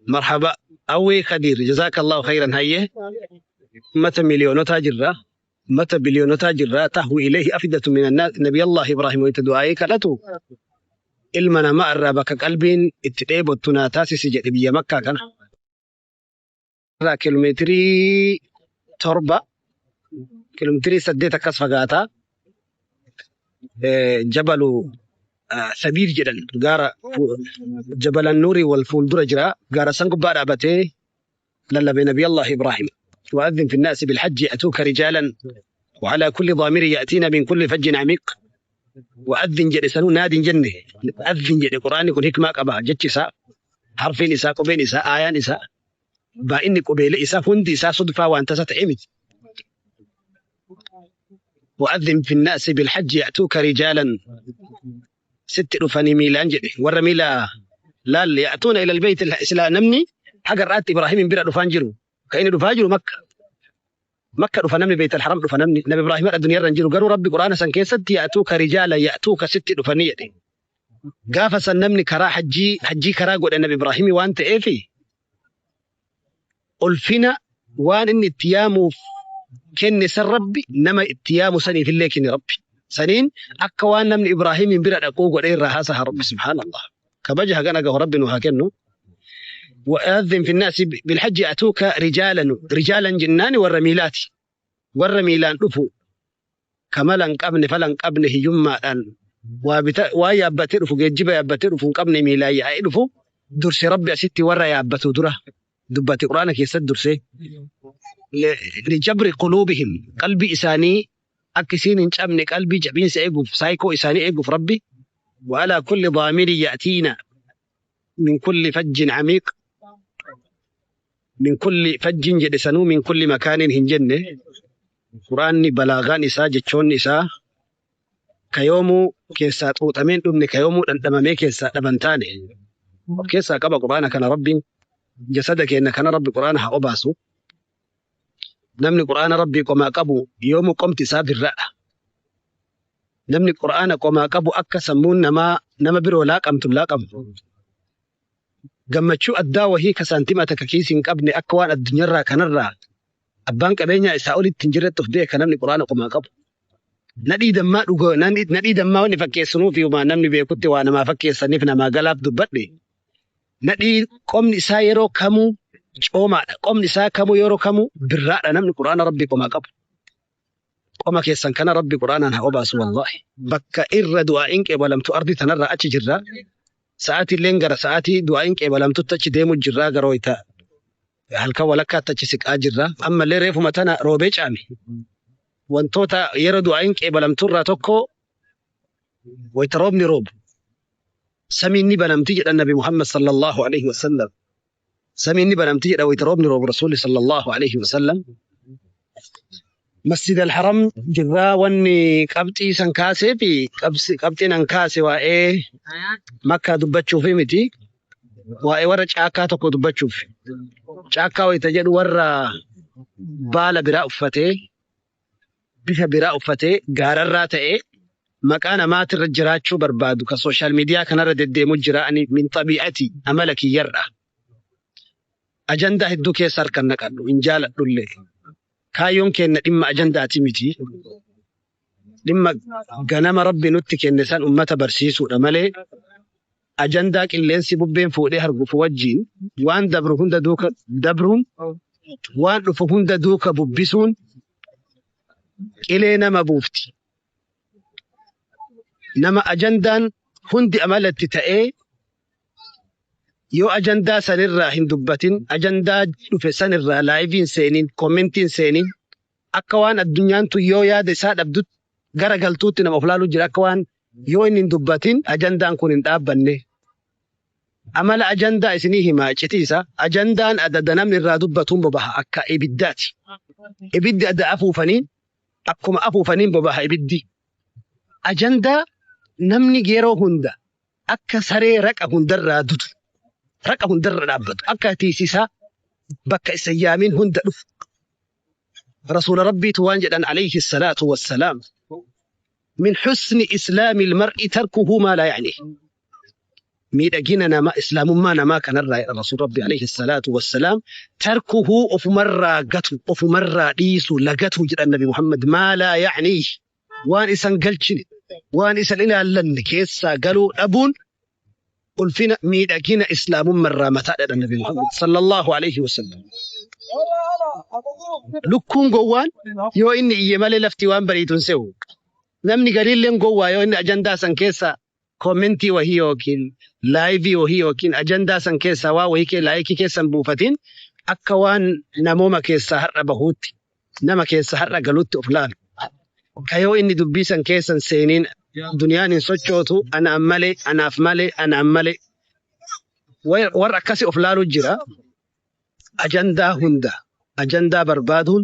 مرحبا أوي خدير جزاك الله خيرا. هيه متى مليون تاجر متى بليون تاجر تهوي إليه أفئدة من الناس نبي الله إبراهيم ويتدعي كلته المنا ما الرابك قلبين اتديب التناتاسي سجد بيا مكة كان كيلومتري تربة كيلومتري سديت كسفقاتا جبل سبيل جدا غارة جبل النور والفول جرا غارة سنقب بارابته للا بنبي الله إبراهيم وأذن في الناس بالحج يأتوك رجالا وعلى كل ضامر يأتينا من كل فج عميق وأذن جد سنو ناد جنة أذن جد قرآن يكون هكما قبا جتش سا حرفين إساء قبين إساء آيان إساء با إني قبيل إساء فند إساء صدفة وأنت ستعمد وأذن في الناس بالحج يأتوك رجالا ست رفاني ميلان جد ور ميلا لا يأتون إلى البيت الإسلام نمني حق رأت إبراهيم بيرا رفانجرو كأن رفاجرو مكة رفنمني بيت الحرام رفنمني نبي إبراهيم الدنيا رنجرو قالوا ربي قرآن سنكيست يأتوك رجالا يأتوك ست رفنية قاف سنمني كرا حجي كرا قد النبي إبراهيم وأنت إيفي ألفنا وان إن اتيامو كن سن ربي نما اتيامو سني في الليل كن ربي سنين أكوان نمني إبراهيم بيرا أقوق ودين رهاسها ربي سبحان الله كبجها قنقه ربي وهكنو وأذن في الناس بالحج أتوك رجالا جنان والرميلان رفو كمالا قبن فلن قبنه يما أن ويا بترفو جيب يا بترفو قبن ميلاي رفو درس ربي أستي ورا يا بتو درة دبت قرآنك يسد درسه لجبر قلوبهم قلبي إساني أكسين إنش أمنك قلبي جبين سيقف سايكو إساني يقف ربي وعلى كل ضامر يأتينا من كل فج عميق من كل فج جدسنو من كل مكان هنجنة قرآن بلاغان إساء جتشون إساء كيومو كيسا توتمين دمني كيومو دمامي كيسا دبنتاني كيسا قبا قرآن كان ربي جسدك إن كان ربي قرآن حقباسو نمني قرآن ربي كما قبو يوم قمت سافر الرأى نمني قرآن كما قبو أكا سمون نما برو لاقم تلاقم gammachuu addaa wahii ka saantimata ka kiisiin qabne akka waan addunyaarraa kanarraa abbaan qabeenyaa isaa olitti hin jirretti of beeka namni quraana qomaa qabu. Nadhii dammaa wanni fakkeessinuuf yooma namni beekutti waa namaa fakkeessaniif namaa galaaf dubbadhe. Nadhii qomni isaa yeroo kamuu coomaadha. Qomni isaa kamuu yeroo kamuu birraadha namni quraana rabbii qomaa qabu. Qoma keessan kana rabbi quraanaan haa obaasu wallahi. Bakka irra du'aa'iin qeebalamtu ardi tanarraa achi jirra. Sa'aatii illee gara sa'aatii du'aa'iin qeebalamtutti achi deemu jirraa garooyta halkan walakkaatti achi siqaa jirra ammallee reefuma tana roobee caame wantoota yeroo du'aa'iin qeebalamturraa tokko wayita roobni roobu samiin ni banamti jedha nabi Muhammad sallallahu alaihi wasallam samiin ni banamti jedha wayita roobni roobu rasuulli sallallahu alaihi wasallam مسجد الحرم جرا وني قبطي سنكاسي في قبطي ننكاسي وايه مكة دبتشو في متي وايه ورا چاكا تكو دبتشو في چاكا ويتجد ورا بالا براء فتي بيها براء فتي غارر تاي مكان ما ترجراتشو بربادو كسوشيال ميديا كان رد ديمو جراني من طبيعتي عملك يرى اجنده الدوكي سر كنقدو انجال دله كايون كن دم أجندة تيمتي دم غنم ربي نتك النسان أمة برسيسو رمالي أجندة كلين سيبو بين فوقي هرقو فوجين وان دبرهن دوكا دبرهم وان رفهن دوكا ببسون إلينا مبوفتي نما أجندان هندي أمالة تتأي يو أجندا سنرى هندوباتين أجندا في سنرى لايفين سينين كومنتين سينين أكوان الدنيا تو يو يا دسات أبدوت غرقل توتنا مفلالو جرا أكوان يو إن هندوباتين أجندا نكون ندابني أمال أجندا إسنيه ما تشتيسا أجندا أددنا من الرادوباتون ببها أكا إبداتي إبدي أدا أفو فنين أكما أفو فنين ببها إبدي أجندا نمني جيرو هندا أكا سري رك هندر رادوت رك هندر رابط أكا تيسيسا بكا سيامين هندر رسول ربي توانجد عليه الصلاة والسلام من حسن إسلام المرء تركه ما لا يعنيه miidhagina namaa islaamummaa namaa kanarraa rasuul rabbi alayhi salaatu wassalaam tarkuhu ofumarraa dhiisu lagatu jedhan nabi Muhammad maa laa ya'niih waan isan galchine waan isan ilaallanne keessaa galuu dhabuun ulfina miidhagina islaamummaarraa mataa jedhan nabi Muhammad sallallahu alayhi wasallam. Lukkuun gowwaan yoo inni iyye malee lafti waan bariituun se'u namni galiilleen gowwaa yoo inni ajandaa san keessaa commenti wahii yookiin laayivii wahii yookiin ajandaa san keessaa waa wahii kee laayikii keessan buufatiin akka waan namooma keessaa har'a bahuutti nama keessaa har'a galuutti of laalu. Kayoo inni dubbii san keessan seeniin duniyaan hin sochootu anaan malee anaaf malee anaan malee warra akkasii of laaluu jira. Ajandaa hunda ajandaa barbaaduun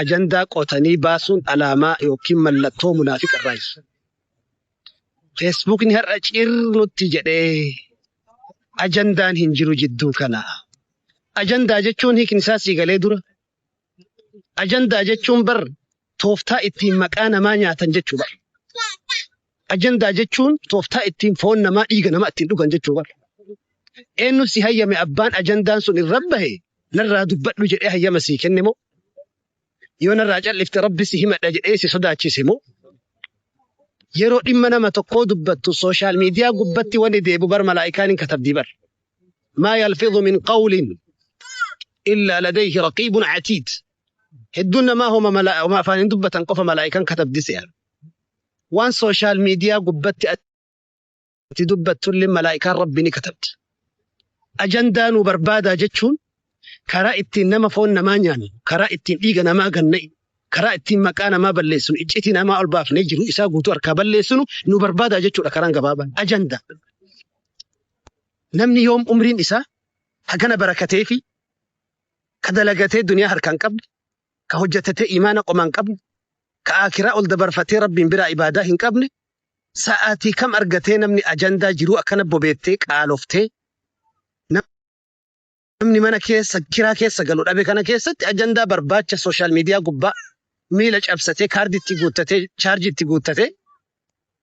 ajandaa qotanii baasuun alaamaa yookiin mallattoo munaafiqarraayi. Feesbuukni har'a cirnutti jedhee ajandaan hin jiru jidduu kana. Ajandaa jechuun hiikni isaa sii galee dura. Ajandaa jechuun bar tooftaa ittiin maqaa namaa nyaatan jechuu bar. Ajandaa jechuun tooftaa ittiin foon namaa dhiiga namaa ittiin dhugan jechuu bar. Eenyu si hayyame abbaan ajandaan sun irra bahe narraa dubbadhu jedhee hayyama sii kenne moo? Yoo narraa callifte rabbi si himadha jedhee si sodaachise moo? Yeroo dhimma nama tokkoo dubbattu sooshaal miidiyaa gubbatti wani deebu bar malaa'ikaan hin katabdii bar. Maa yalfidhu min qawlin illaa ladayhi raqiibun catiid. Hedduun namaa homa afaan hin dubbatan qofa malaa'ikaan katabdi se'an. Waan sooshaal miidiyaa gubbatti ati dubbattullee malaa'ikaan rabbi ni katabdi. Ajandaa nu barbaadaa jechuun karaa ittiin nama foon namaa nyaannu, karaa ittiin dhiiga namaa ganna'u, karaa ittiin maqaa namaa balleessinu, iccitii namaa ol baafnee jiru isaa guutuu harkaa balleessinu nu barbaadaa jechuudha karaan gabaabaan. Ajandaa. Namni yoom umriin isaa hagana barakatee fi ka dalagatee duniyaa harkaan qabne, ka hojjetatee imaana qomaan qabne, ka aakiraa ol dabarfatee rabbiin biraa ibaadaa hin qabne, sa'aatii kam argatee namni ajandaa jiruu akkana bobeettee qaaloftee namni mana keessa kiraa keessa galu dhabe kana keessatti ajandaa barbaacha sooshaal miidiyaa gubbaa miila cabsatee kaardii itti guuttatee chaarjii itti guuttatee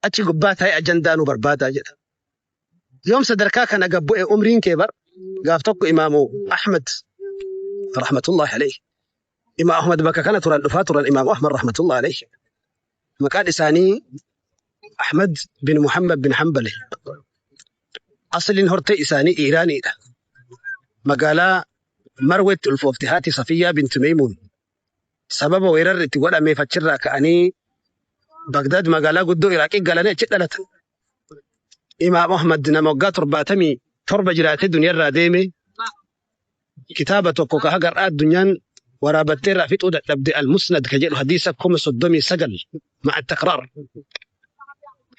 achi gubbaa taa'ee ajandaa nu barbaadaa jedha. Yoom sadarkaa kana gabbu'e umriin kee bar gaaf tokko imaamu Ahmad rahmatullahi alayhi. Imaam Ahmad bakka kana turan dhufaa turan imaamu Ahmad rahmatullahi alayhi. Maqaan isaanii Ahmad bin Muhammad bin Hanbali. Asliin hortee isaanii Iiraaniidha. Magaalaa Marweetti ulfoofte haati Safiyyaa bintu Maymuun sababa weerarri itti godhameef achirraa ka'anii Bagdaad magaalaa guddoo Iraaqii galanii achi dhalatan. Imaam Ahmad nama waggaa 77 jiraatee duniyarraa deeme kitaaba tokko ka hagarraa addunyaan waraabatteerraa fixuu dadhabde al-Musnad ka jedhu hadiisa 39 ma'a takraar.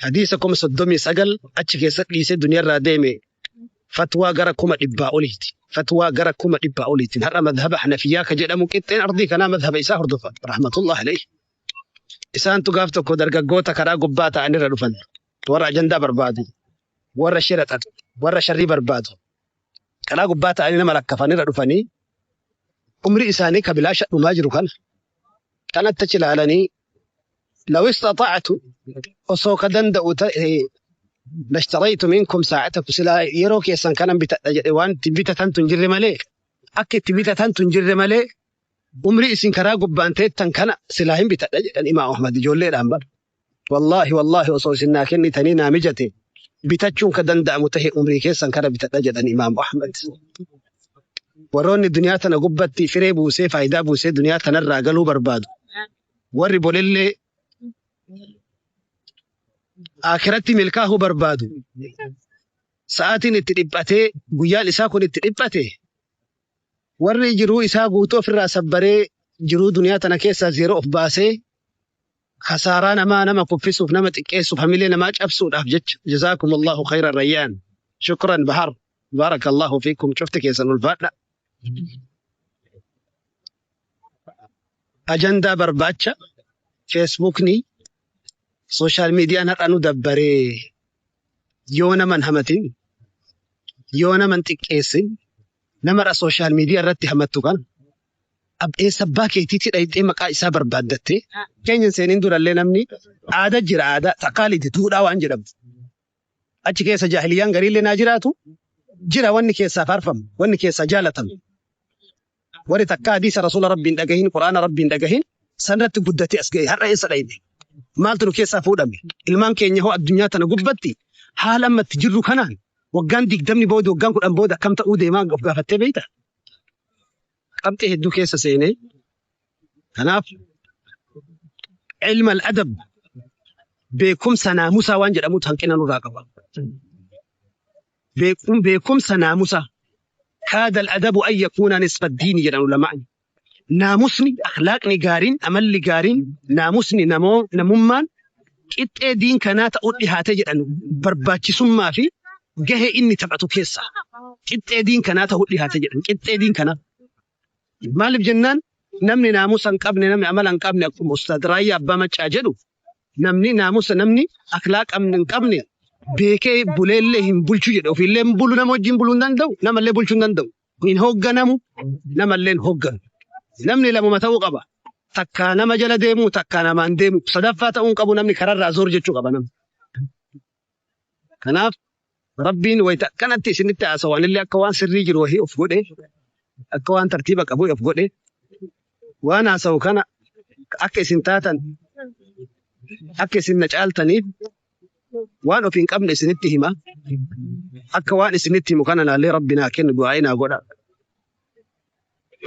Hadiisa 39 achi keessatti dhiisee duniyarraa deeme. Fatwaa gara 100 oliiti. Fatwaa gara 100 oliiti. Har'a madhaba Hanafiyyaa ka jedhamu qixxeen ardii kanaa madhaba isaa hordofa. Rahmatullahi alayhi. Isaantu gaaf tokko dargaggoota karaa gubbaa ta'anirra dhufan. Warra ajandaa barbaadu. Warra shira xaxu. Warra sharrii barbaadu. Karaa gubbaa ta'anii nama lakkafanirra dhufanii umri isaanii ka bilaasha dhumaa jiru kana. Kanatti achi ilaalanii law istata'tu osoo ka danda'u ta'e لاشتريت منكم ساعتكم سلا يروك يسان كان وان تبيتا تنتن جري مالي أكي تبيتا تنتن جري مالي umri isin karaa gubbaan teettan kana silaa hin bitadha jedhan Imaam Ahmad ijoolleedhaan bar. Wallaahi osoo isin naa kennitanii naa mijate bitachuun ka danda'amu tahe umrii keessan kana bitadha jedhan Imaam Ahmad. Warroonni duniyaa tana gubbatti firee buusee faayidaa buusee duniyaa tanarraa galuu barbaadu. Warri bolillee akiratti milkaa'uu barbaadu. Sa'aatiin itti dhiphatee guyyaan isaa kun itti dhiphate. Warri jiruu isaa guutuu ofirraa sabbaree jiruu duniyaa tana keessaa zeeroo of baasee khasaaraa nama kuffisuuf nama xiqqeessuuf hamilee namaa cabsuudhaaf jecha jazaakumullahu khayran rayyaan shukran bahar barakallahu fiikum cufti keessan ulfaadha. Ajandaa barbaacha feesbuukni sooshaal miidiyaan har'a nu dabbaree yoo naman hamatin yoo naman xiqqeessin namarra sooshaal miidiyaa irratti hamattu kan sabbaa keetiitti dhayxee maqaa isaa barbaaddattee keenyan seeniin durallee namni aadaa jira aadaa taqaalidi duudhaa waan jedhamu achi keessa jaahiliyaan gariillee naa jiraatu jira wanni keessaa faarfamu wanni keessaa jaalatamu warri takka hadiisa rasuula rabbiin dhagahin quraana rabbiin dhagahin sanirratti guddatee as ga'e har'a eessa dhayne maaltu nu keessaa fuudhame ilmaan keenya hoo addunyaa tana gubbatti haala ammatti jirru kanaan waggaan 20 booda waggaan 10 booda akkam ta'uu deemaa of gaafattee beeyta qabxee hedduu keessa seenee kanaaf ilma al-adab beekumsa naamusaa waan jedhamutu hanqina nurraa qaba beekumsa naamusaa kaada al-adabu an yakuuna nisfa ad-diini jedhan ulama'ni naamusni akhlaaqni gaariin amalli gaariin naamusni namummaan qixxee diin kanaa ta'uu dhihaate jedhan barbaachisummaa fi gahee inni taphatu keessa qixxee diin kanaa ta'uu dhihaate jedhan qixxee diin kanaa maaliif jennaan namni naamusa hin qabne namni amala hin qabne akkuma ustaad Raayyaa Abbaa Maccaa jedhu namni naamusa namni akhlaaqa hin qabne beekee buleellee hin bulchu jedhe ofiillee hin bulu nama wajjin buluu hin danda'u namallee bulchuu hin danda'u hin hoogganamu namallee hin hoogganu namni lamuma ta'uu qaba takkaa nama jala deemu takkaa namaan deemu sadaffaa ta'uu qabu namni kararraa zoor jechuu qaba namni kanaaf rabbiin wayita kanatti isinitti haasawaan illee akka waan sirrii jiru wahii of godhe akka waan tartiiba qabu of godhe waan haasawu kana akka isin taatan akka isin na caaltaniif waan of hin qabne isinitti hima akka waan isinitti himu kana naallee rabbi naa kennu du'aa'ii naa godha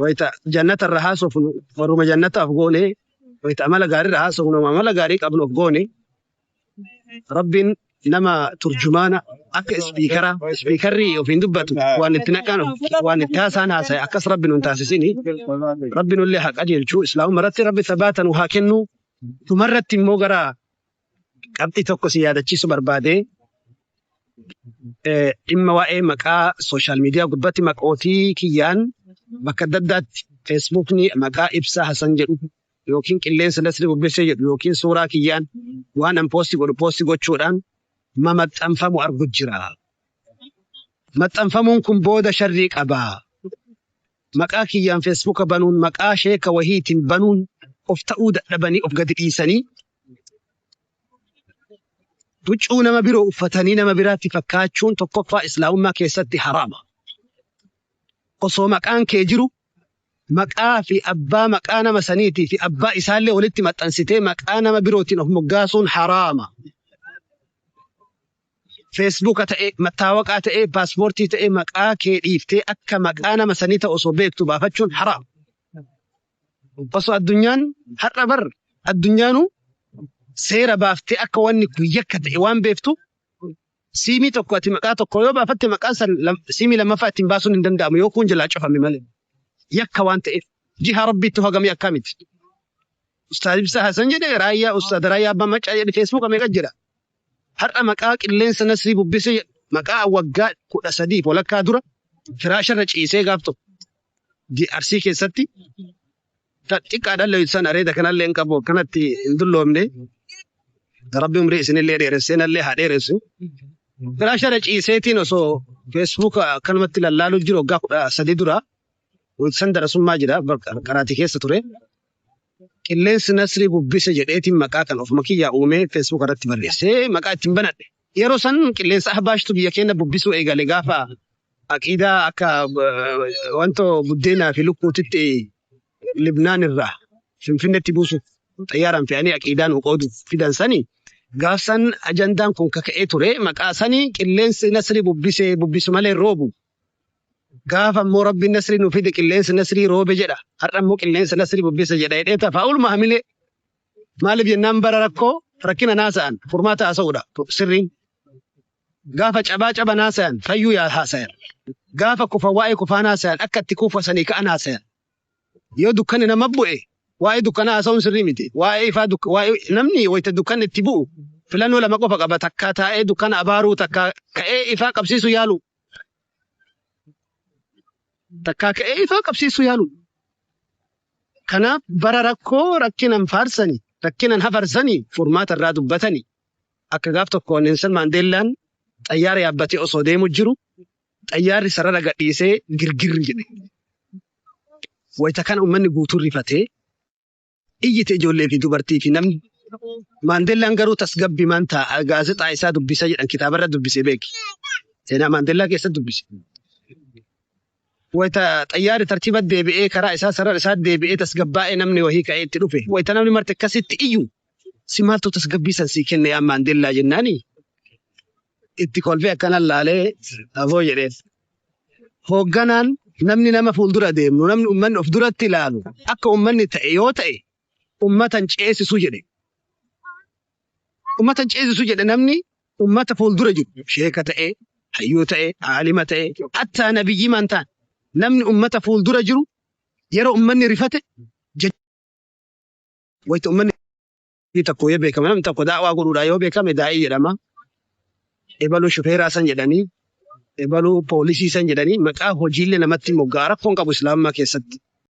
wayita jannata irra haasofnu warruma jannataaf goone wayita amala gaarii irra haasofnu amala gaarii qabnu of goone rabbiin nama turjumaana akka ispiikarrii ofiin dubbatu waan itti naqan waan itti haasaan haasa'e akkas rabbi nun taasisini rabbi nullee haa qajeelchuu islaamuma irratti rabbi sabaatan haa kennu tumarratti immoo gara qabxii tokko si yaadachiisu barbaade dhimma waa'ee maqaa sooshaal miidiyaa gubbatti maqootii kiyyaan bakka adda addaatti feesbuukni maqaa ibsaa Hasan jedhu yookiin qilleensa Nasri Bubbisee jedhu yookiin suuraa kiyyaan waan an poosti gochuudhaan maxxanfamu argu jira. Maxxanfamuun kun booda sharrii qabaa. Maqaa kiyyaan feesbuuka banuun maqaa sheeka wahiitiin banuun of ta'uu dadhabanii of gadi dhiisanii huccuu nama biroo uffatanii nama biraatti fakkaachuun tokkoffaa islaamummaa keessatti haraama. Osoo maqaan kee jiru maqaa fi abbaa maqaa nama saniitii fi abbaa isaallee walitti maxxansitee maqaa nama birootiin of moggaasuun haraama. Feesbuuka ta'ee mattaawaqaa ta'ee paaspoortii ta'ee maqaa kee dhiiftee akka maqaa nama sanii ta'u osoo beektu baafachuun haraama. Osoo addunyaan har'a bar addunyaanu seera baaftee akka wanni kun yakka ta'e waan beektu siimii tokko ati maqaa tokko yoo baafatte maqaan san siimii lammaffaa ittiin baasuun hin danda'amu yoo kun jalaa cufame malee yakka waan ta'eef jiha rabbiitti hogamii akkamiti. Ustaad Ibsaa Hasan jedhee Raayyaa Ustaad Raayyaa Abbaa Maccaa jedhe feesbuuka meeqa jira. Har'a maqaa qilleensa Nasrii Bubbisee maqaa waggaa 13 walakkaa dura firaasharra ciisee gaaf tokko Arsii keessatti xiqqaadhaan leeyyisan areeda kanallee hin qabu kanatti hin dulloomne rabbi umrii isinillee dheeressee nallee haa dheeressu. Firaasharra ciiseetiin osoo feesbuuka kanumatti lallaaluu jiru waggaa 13 dura san darasummaa jira qaraatii keessa ture. Qilleensi Nasrii Bubbise jedheetiin maqaa kan of makiyyaa uumee feesbuuka irratti barreessee maqaa ittiin banadhe. Yeroo san qilleensa ahbaashtu biyya keenya bubbisuu eegale gaafa aqiidaa akka wantoo buddeenaa fi lukkuutitti Libnaan irraa Finfinneetti buusuuf xayyaaraan fe'anii aqiidaan qooduuf fidan sanii gaafsan ajandaan kun kaka'ee ture maqaa sanii qilleensi Nasrii Bubbisee bubbisu malee roobu. Gaafa immoo rabbiin Nasrii nuuf fide qilleensi Nasrii roobe jedha. Har'a immoo qilleensi Nasrii Bubbise jedha hidhee tafaa'ul maamilee maaliif jennaan bara rakkoo rakkina naasa'an furmaata haasa'uudha sirriin. Gaafa cabaa naasa'an fayyuu haasayan. Gaafa kufa waa'ee kufaa naasa'an akka itti kufa sanii ka'an haasayan. Yoo dukkanni nama bu'e waa'ee dukkanaa haasa'uun sirrii miti. Waa'ee ifaa namni wayita dukkanni itti bu'u filannoo lama qofa qaba takka taa'ee dukkana abaaruu takka ka'ee ifaa qabsiisu yaalu. Takka ka'ee ifaa qabsiisu yaalu. Kanaaf bara rakkoo rakkinan faarsanii rakkinan hafarsanii furmaata irraa dubbatanii akka gaaf tokko Neelsan Maandeellaan xayyaara yaabbatee osoo deemu jiru xayyaarri sarara gadhiisee girgirri jedhe. Wayita kana uummanni guutuu rifatee iyyite ijoollee fi dubartii fi namni Maandeellaan garuu tasgabbii maanta gaazexaa isaa dubbisa jedhan kitaabarra dubbise beeki. Seenaa Maandeellaa keessa dubbise. Wayita xayyaari tartiiba deebi'ee karaa isaa sarara isaa deebi'ee tasgabbaa'ee namni wahii ka'ee itti dhufe. Wayita namni marte akkasitti iyyuu si maaltu tasgabbii san sii kenne yaa Maandeellaa jennaani. Itti kolfee akkana laalee afoo jedheen. Hoogganaan namni nama fuuldura deemnu namni uummanni of duratti ilaalu akka uummanni ta'e yoo ta'e ummatan ceesisu jedhe. Ummatan ceesisu jedhe namni ummata fuuldura jiru sheeka ta'e hayyuu ta'e aalima ta'e hatta nabiyyi man ta'an namni ummata fuuldura jiru yeroo ummanni rifate wayita ummanni tokko yoo beekame namni tokko daawaa godhuudhaa yoo beekame daa'ii jedhama. Ebaluu shufeeraa san jedhanii ebaluu poolisii san jedhanii maqaa hojiilee namatti moggaa rakkoon qabu islaamummaa keessatti.